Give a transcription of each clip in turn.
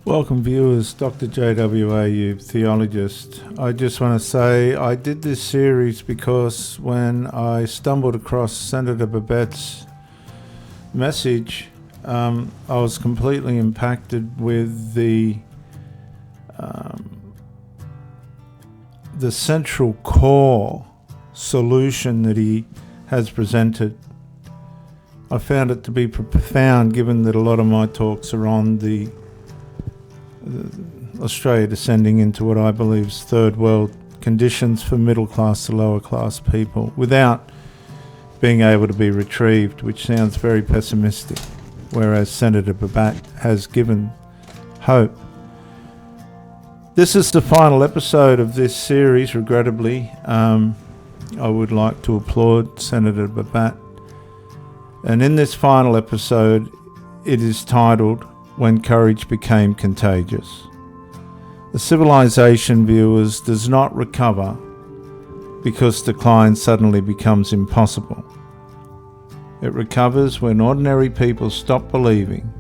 Welcome viewers, Dr. JWAU, theologist. I just want to say I did this series because when I stumbled across Senator Babet's message, I was completely impacted with the central core solution that he has presented. I found it to be profound, given that a lot of my talks are on the Australia descending into what I believe is third world conditions for middle class to lower class people without being able to be retrieved, which sounds very pessimistic, whereas Senator Babet has given hope. This is the final episode of this series, regrettably. I would like to applaud Senator Babet. And in this final episode, it is titled, When Courage Became Contagious. The Civilisation, viewers, does not recover because decline suddenly becomes impossible. It recovers when ordinary people stop believing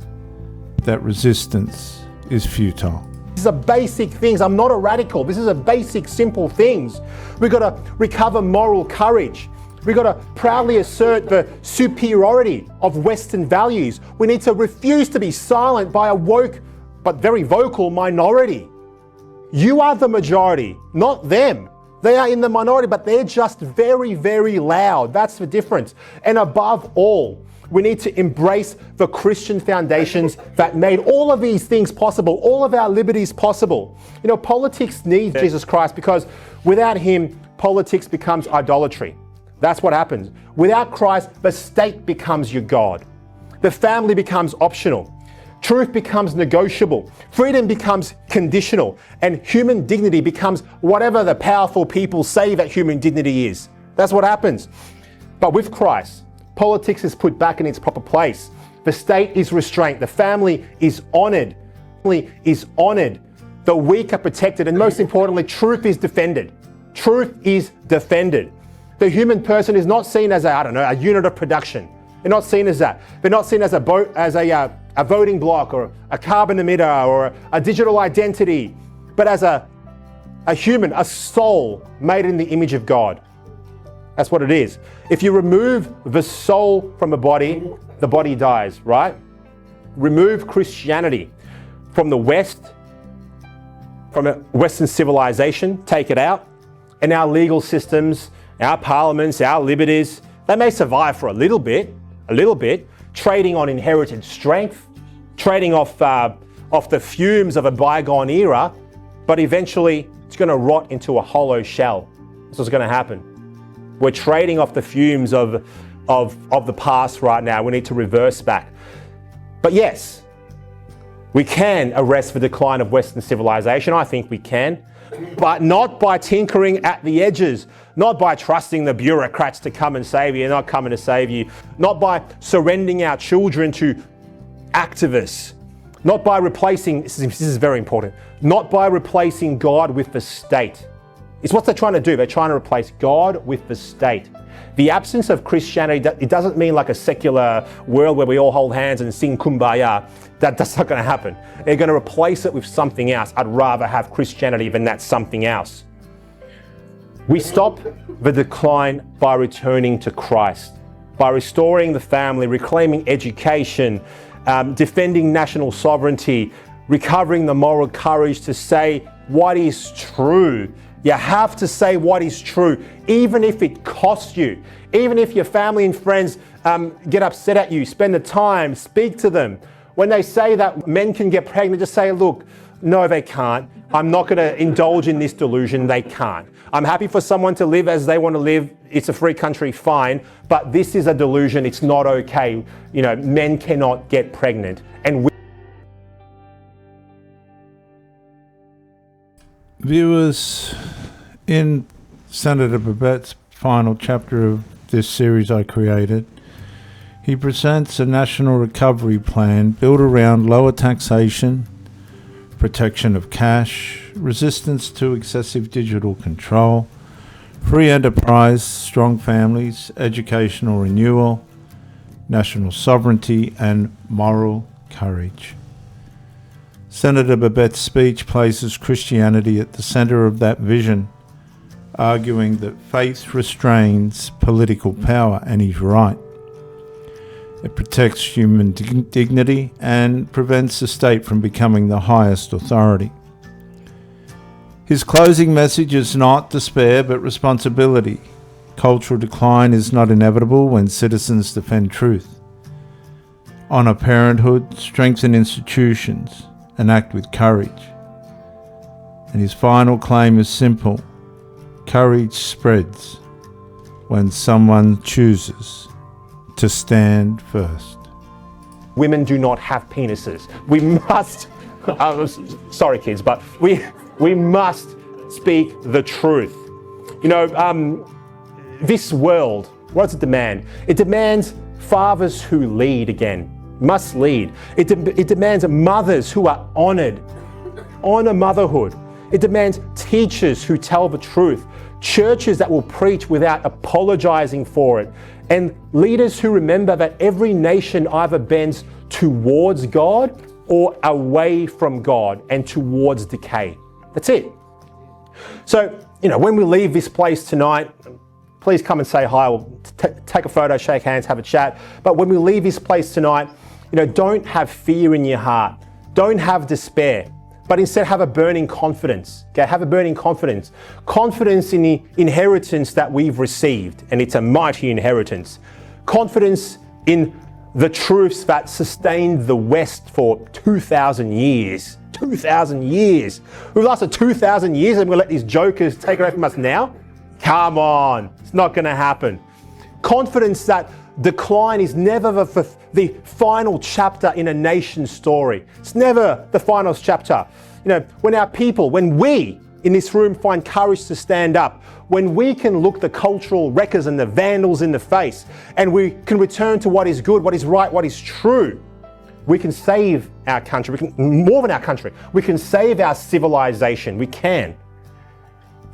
that resistance is futile. These are basic things. I'm not a radical. This is a basic, simple things. We've got to recover moral courage. We've got to proudly assert the superiority of Western values. We need to refuse to be silent by a woke but very vocal minority. You are the majority, not them. They are in the minority, but they're just very, very loud. That's the difference. And above all, we need to embrace the Christian foundations that made all of these things possible, all of our liberties possible. You know, politics needs Jesus Christ because without him, politics becomes idolatry. That's what happens. Without Christ, the state becomes your God. The family becomes optional. Truth becomes negotiable. Freedom becomes conditional. And human dignity becomes whatever the powerful people say that human dignity is. That's what happens. But with Christ, politics is put back in its proper place. The state is restrained. The family is honored. The weak are protected. And most importantly, truth is defended. Truth is defended. The human person is not seen as a unit of production. They're not seen as that. They're not seen as a voting block or a carbon emitter or a digital identity, but as a human, a soul made in the image of God. That's what it is. If you remove the soul from the body dies, right? Remove Christianity from the West, from a Western civilization, take it out, and our legal systems, our parliaments, our liberties, they may survive for a little bit, trading on inherited strength, trading off the fumes of a bygone era, but eventually it's going to rot into a hollow shell. That's what's going to happen. We're trading off the fumes of the past right now. We need to reverse back. But yes, we can arrest the decline of Western civilization. I think we can. But not by tinkering at the edges, not by trusting the bureaucrats to come and save you. They're not coming to save you. Not by surrendering our children to activists. Not by replacing, this is very important, not by replacing God with the state. It's what they're trying to do. They're trying to replace God with the state. The absence of Christianity, it doesn't mean like a secular world where we all hold hands and sing Kumbaya. That's not going to happen. They're going to replace it with something else. I'd rather have Christianity than that something else. We stop the decline by returning to Christ, by restoring the family, reclaiming education, defending national sovereignty, recovering the moral courage to say what is true. You have to say what is true, even if it costs you, even if your family and friends get upset at you. Spend the time, speak to them. When they say that men can get pregnant, just say, look, no, they can't. I'm not going to indulge in this delusion. They can't. I'm happy for someone to live as they want to live. It's a free country, fine. But this is a delusion. It's not okay. You know, men cannot get pregnant. And Viewers, in Senator Babet's final chapter of this series I created, he presents a national recovery plan built around lower taxation, protection of cash, resistance to excessive digital control, free enterprise, strong families, educational renewal, national sovereignty, and moral courage. Senator Babet's speech places Christianity at the centre of that vision, arguing that faith restrains political power, and he's right. It protects human dignity and prevents the state from becoming the highest authority. His closing message is not despair but responsibility. Cultural decline is not inevitable when citizens defend truth. Honour parenthood, strengthen institutions, and act with courage. And his final claim is simple. Courage spreads when someone chooses to stand first. Women do not have penises. We must, sorry kids, but we must speak the truth. You know, this world, what does it demand? It demands fathers who lead again, must lead. It demands mothers who are honoured, honour motherhood. It demands teachers who tell the truth, churches that will preach without apologising for it, and leaders who remember that every nation either bends towards God or away from God and towards decay. That's it. So, you know, when we leave this place tonight, please come and say hi. We'll take a photo, shake hands, have a chat. But when we leave this place tonight, you know, don't have fear in your heart. Don't have despair. But instead have a burning confidence. Okay, have a burning confidence. Confidence in the inheritance that we've received, and it's a mighty inheritance. Confidence in the truths that sustained the West for 2,000 years. 2,000 years. We've lasted 2,000 years and we're going to let these jokers take it away from us now? Come on, it's not going to happen. Confidence that decline is never the final chapter in a nation's story. It's never the final chapter. You know, when we in this room find courage to stand up, when we can look the cultural wreckers and the vandals in the face, and we can return to what is good, what is right, what is true, we can save our country. We can, more than our country, we can save our civilization. We can.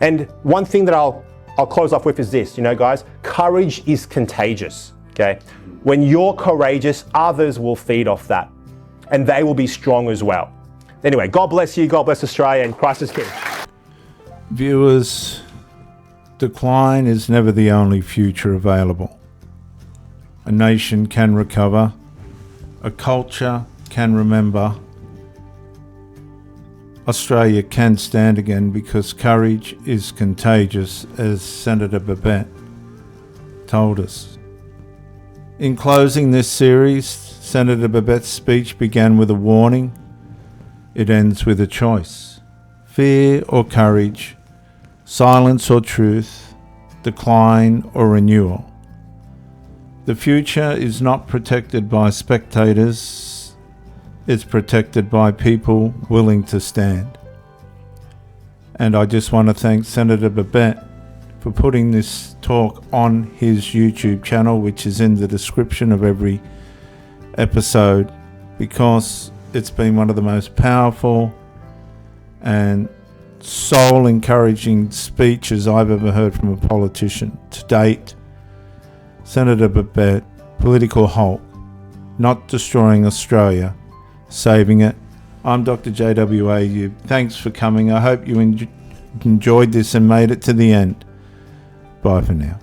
And one thing that I'll close off with is this, you know, guys, courage is contagious. Okay, when you're courageous, others will feed off that, and they will be strong as well. Anyway, God bless you, God bless Australia, and Christ is King. Viewers, decline is never the only future available. A nation can recover, a culture can remember. Australia can stand again because courage is contagious, as Senator Babet told us. In closing this series, Senator Babet's speech began with a warning. It ends with a choice. Fear or courage, silence or truth, decline or renewal. The future is not protected by spectators, it's protected by people willing to stand. And I just want to thank Senator Babet for putting this talk on his YouTube channel, which is in the description of every episode, because it's been one of the most powerful and soul-encouraging speeches I've ever heard from a politician to date. Senator Babet, political Hulk, not destroying Australia, saving it. I'm Dr. JW. Thanks for coming. I hope you enjoyed this and made it to the end. Bye for now.